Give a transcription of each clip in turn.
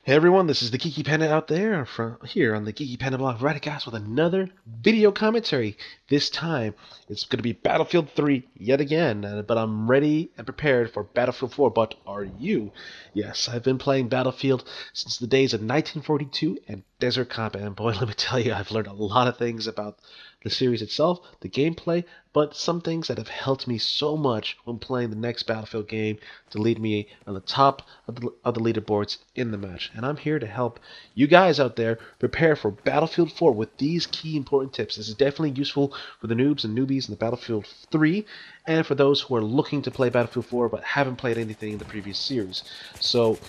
Hey everyone, this is the Geeky Panda out there from here on the Geeky Panda blog, Radicast with another video commentary. This time it's going to be Battlefield 3 yet again, but I'm ready and prepared for Battlefield 4. But are you? Yes, I've been playing Battlefield since the days of 1942 and Desert Combat, and boy, let me tell you, I've learned a lot of things about the series itself, the gameplay, but some things that have helped me so much when playing the next Battlefield game to lead me on the top of the leaderboards in the match. And I'm here to help you guys out there prepare for Battlefield 4 with these key important tips. This is definitely useful for the noobs and newbies in the Battlefield 3 and for those who are looking to play Battlefield 4 but haven't played anything in the previous series. So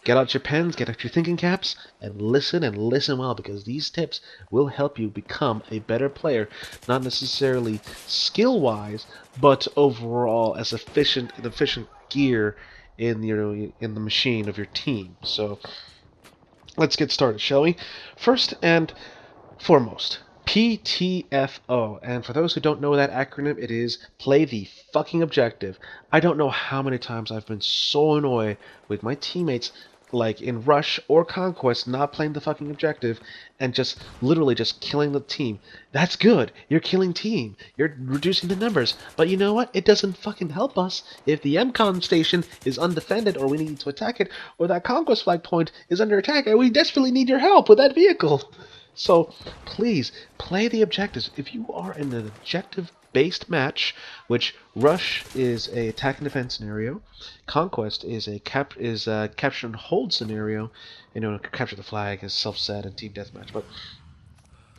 get out your pens, get out your thinking caps, and listen well, because these tips will help you become a better player, not necessarily skill-wise, but overall as efficient gear in in the machine of your team. So let's get started, shall we? First and foremost, PTFO. And for those who don't know that acronym, it is play the fucking objective. I don't know how many times I've been so annoyed with my teammates, like in Rush or Conquest, not playing the fucking objective and just literally just killing the team. That's good. You're killing team. You're reducing the numbers. But you know what? It doesn't fucking help us if the MCON station is undefended or we need to attack it, or that Conquest flag point is under attack and we desperately need your help with that vehicle. So please play the objectives. If you are in an objective-based match, which Rush is a attack and defense scenario, Conquest is a capture and hold scenario, capture the flag is self-set and team deathmatch. But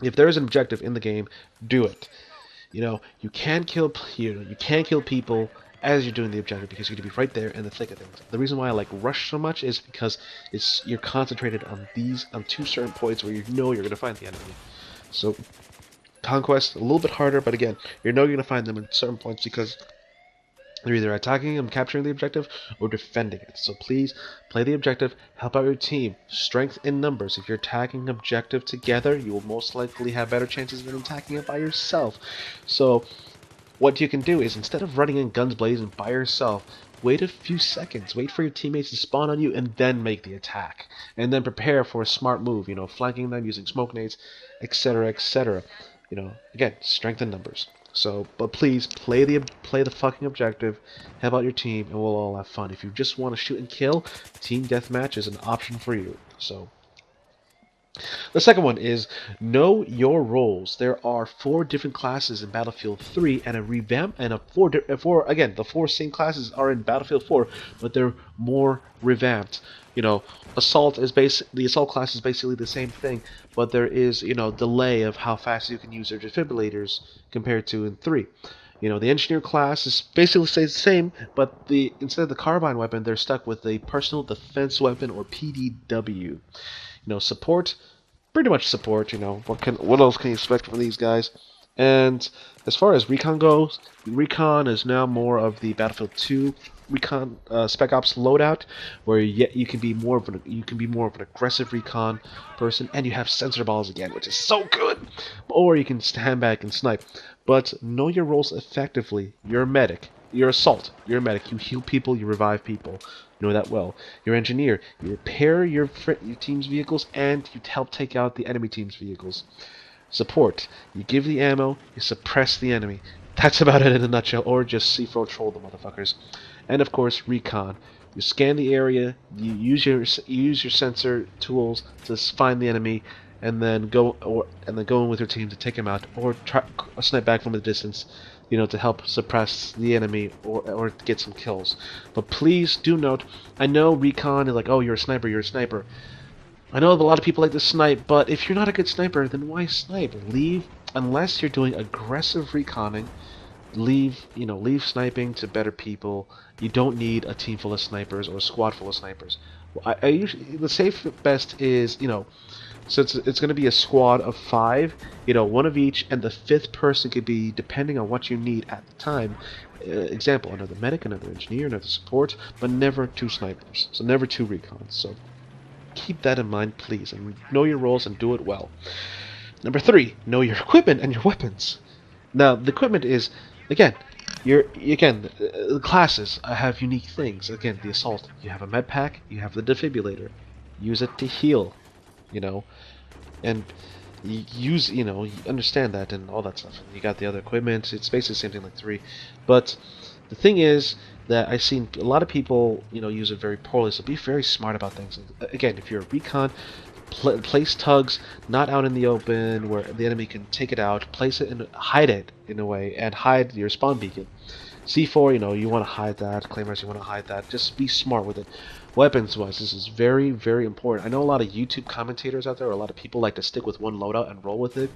if there is an objective in the game, do it. You can kill people as you're doing the objective, because you're going to be right there in the thick of things. The reason why I like Rush so much is because you're concentrated on two certain points where you're going to find the enemy. So Conquest a little bit harder, but again, you're going to find them in certain points because they're either attacking and capturing the objective or defending it. So please play the objective, help out your team. Strength in numbers. If you're attacking objective together, you will most likely have better chances than attacking it by yourself. So what you can do is, instead of running in guns blazing by yourself, wait a few seconds, wait for your teammates to spawn on you, and then make the attack. And then prepare for a smart move, flanking them using smoke nades, etc., etc. Again, strength in numbers. So, but please play the fucking objective, help out your team, and we'll all have fun. If you just want to shoot and kill, team deathmatch is an option for you. So the second one is know your roles. There are 4 different classes in Battlefield 3 and a revamp, and again, the 4 same classes are in Battlefield 4, but they're more revamped. The assault class is basically the same thing, but there is, delay of how fast you can use their defibrillators compared to in 3. The engineer class is basically stays the same, but instead of the carbine weapon, they're stuck with the personal defense weapon, or PDW. Support, pretty much support. What else can you expect from these guys? And as far as recon goes, recon is now more of the Battlefield 2 recon spec ops loadout, where you can be more of an aggressive recon person, and you have sensor balls again, which is so good. Or you can stand back and snipe. But know your roles effectively. You're a medic. You're assault. You're a medic. You heal people. You revive people. You know that well. You're engineer. You repair your team's vehicles, and you help take out the enemy team's vehicles. Support. You give the ammo. You suppress the enemy. That's about it in a nutshell. Or just C4 troll the motherfuckers. And of course, recon. You scan the area. You use your sensor tools to find the enemy, and then go in with your team to take him out, or try snipe back from a distance, to help suppress the enemy or get some kills. But please do note, I know recon is like, oh, you're a sniper. I know a lot of people like to snipe, but if you're not a good sniper, then why snipe? Unless you're doing aggressive reconning, leave sniping to better people. You don't need a team full of snipers or a squad full of snipers. I usually, the safe best is, so it's going to be a squad of 5, one of each, and the 5th person could be, depending on what you need at the time. Example, another medic, another engineer, another support, but never 2 snipers. So never 2 recons. So keep that in mind, please, and know your roles and do it well. Number 3, know your equipment and your weapons. Now, the equipment is, again, the classes have unique things. Again, the assault, you have a med pack, you have the defibrillator. use it to heal, you know, and use, you understand that and all that stuff. And you got the other equipment. It's basically the same thing like 3. But the thing is that I've seen a lot of people, use it very poorly. So be very smart about things. Again, if you're a recon, place tugs not out in the open where the enemy can take it out. Place it and hide it in a way, and hide your spawn beacon. C4, you want to hide that. Claymores, you want to hide that. Just be smart with it. Weapons-wise, this is very, very important. I know a lot of YouTube commentators out there, or a lot of people like to stick with one loadout and roll with it.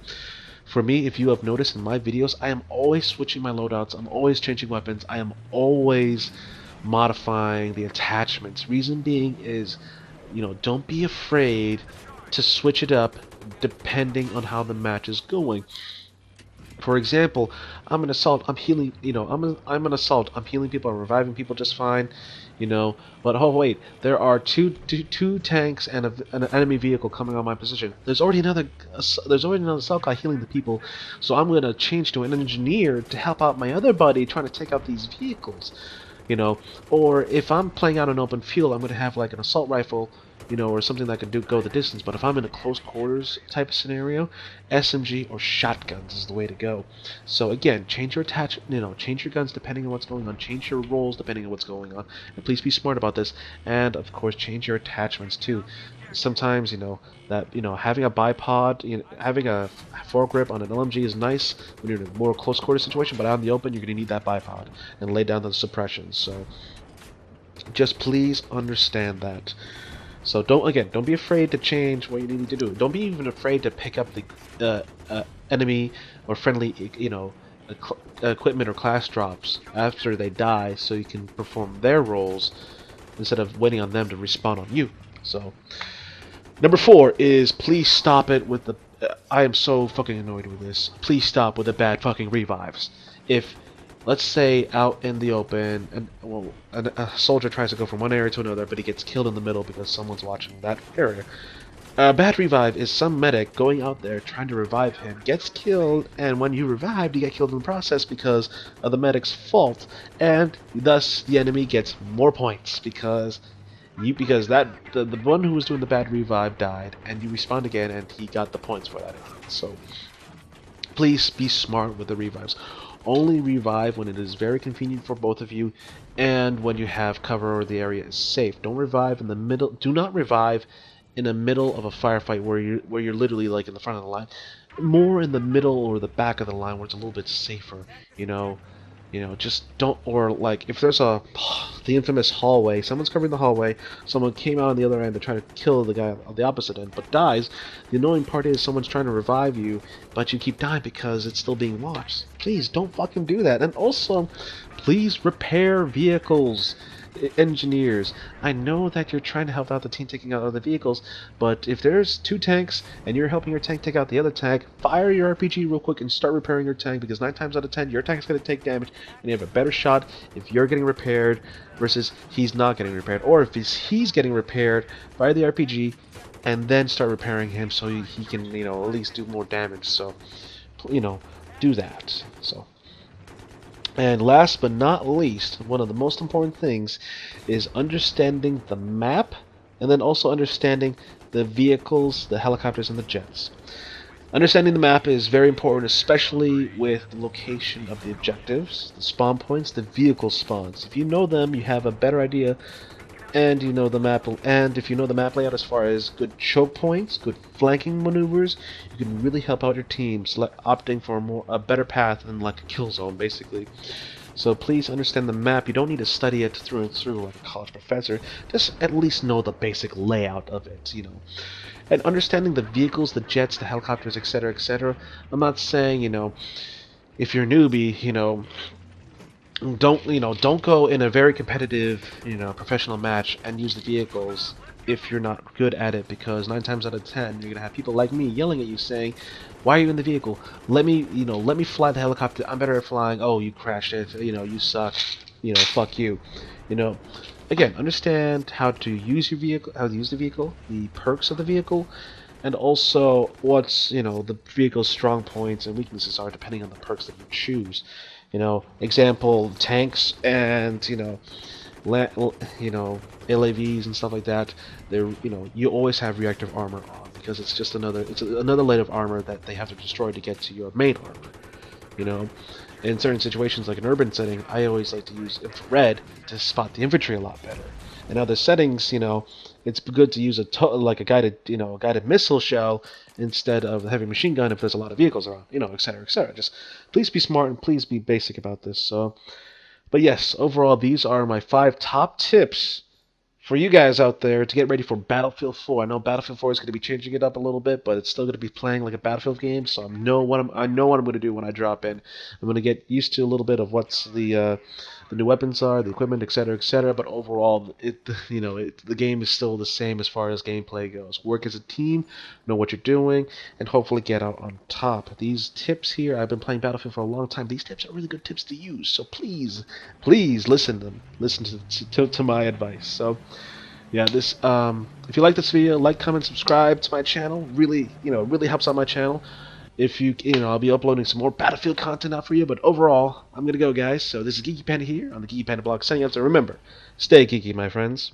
For me, if you have noticed in my videos, I am always switching my loadouts. I'm always changing weapons. I am always modifying the attachments. Reason being is, don't be afraid to switch it up depending on how the match is going. For example, I'm an assault, I'm healing, I'm an assault, I'm healing people, I'm reviving people just fine, but oh wait, there are two tanks and an enemy vehicle coming on my position. There's already another assault guy healing the people, so I'm gonna change to an engineer to help out my other buddy trying to take out these vehicles, or if I'm playing out an open field, I'm gonna have like an assault rifle, or something that can go the distance. But if I'm in a close quarters type of scenario, SMG or shotguns is the way to go. So again, change your change your guns depending on what's going on. Change your rolls depending on what's going on. And please be smart about this. And of course, change your attachments too. Sometimes that having a bipod, having a foregrip on an LMG is nice when you're in a more close quarters situation. But out in the open, you're going to need that bipod and lay down the suppressions. So just please understand that. So don't be afraid to change what you need to do. Don't be even afraid to pick up the enemy or friendly, equipment or class drops after they die, so you can perform their roles instead of waiting on them to respawn on you. So, number 4 is please stop it with the. I am so fucking annoyed with this. Please stop with the bad fucking revives. If let's say out in the open, and a soldier tries to go from one area to another, but he gets killed in the middle because someone's watching that area. A bad revive is some medic going out there trying to revive him, gets killed, and when you revived, you get killed in the process because of the medic's fault, and thus the enemy gets more points because the one who was doing the bad revive died, and you respawned again, and he got the points for that. So please be smart with the revives. Only revive when it is very convenient for both of you and when you have cover or the area is safe. Don't revive in the middle. Do not revive in the middle of a firefight where you're literally like in the front of the line. More in the middle or the back of the line where it's a little bit safer, just don't, or like if there's the infamous hallway, someone's covering the hallway, someone came out on the other end to try to kill the guy on the opposite end, but dies. The annoying part is someone's trying to revive you, but you keep dying because it's still being watched. Please don't fucking do that. And also, please repair vehicles. Engineers, I know that you're trying to help out the team taking out other vehicles, but if there's 2 tanks and you're helping your tank take out the other tank, fire your RPG real quick and start repairing your tank, because 9 times out of 10 your tank's going to take damage and you have a better shot if you're getting repaired versus he's not getting repaired. Or if he's getting repaired, fire the RPG and then start repairing him so he can at least do more damage. So do that. So, and last but not least, one of the most important things is understanding the map, and then also understanding the vehicles, the helicopters, and the jets. Understanding the map is very important, especially with the location of the objectives, the spawn points, the vehicle spawns. If you know them, you have a better idea, and you know the map. And if you know the map layout as far as good choke points, good flanking maneuvers, you can really help out your team, opting for a better path than like a kill zone, basically. So please understand the map. You don't need to study it through and through like a college professor. Just at least know the basic layout of it, And understanding the vehicles, the jets, the helicopters, etc., etc. I'm not saying, if you're a newbie, don't go in a very competitive, professional match and use the vehicles if you're not good at it, because 9 times out of 10 you're gonna have people like me yelling at you saying, "Why are you in the vehicle? Let me fly the helicopter. I'm better at flying. Oh, you crashed it. You suck. Fuck you." Again, understand how to use your vehicle, how to use the vehicle, the perks of the vehicle, and also what's the vehicle's strong points and weaknesses are depending on the perks that you choose. Example, tanks and you know, LAVs and stuff like that, they're, you know, you always have reactive armor on because it's just another layer of armor that they have to destroy to get to your main armor. You know, in certain situations like an urban setting, I always like to use infrared to spot the infantry a lot better. In other settings, you know, it's good to use like a guided, you know, a guided missile shell instead of a heavy machine gun if there's a lot of vehicles around, you know, etc., etc. Just please be smart and please be basic about this. So, but yes, overall, these are my 5 top tips for you guys out there to get ready for Battlefield 4. I know Battlefield 4 is going to be changing it up a little bit, but it's still going to be playing like a Battlefield game. So I know what I'm going to do when I drop in. I'm going to get used to a little bit of what's the new weapons are, the equipment, etc., etc. But overall, the game is still the same as far as gameplay goes. Work as a team, know what you're doing, and hopefully get out on top. These tips here, I've been playing Battlefield for a long time. These tips are really good tips to use. So please, please listen to them. Listen to my advice. So. Yeah, this if you like this video, like, comment, subscribe to my channel. Really, really helps out my channel. If I'll be uploading some more Battlefield content out for you. But overall, I'm gonna go, guys. So this is Geeky Panda here on the Geeky Panda blog. Signing out. So remember, stay geeky, my friends.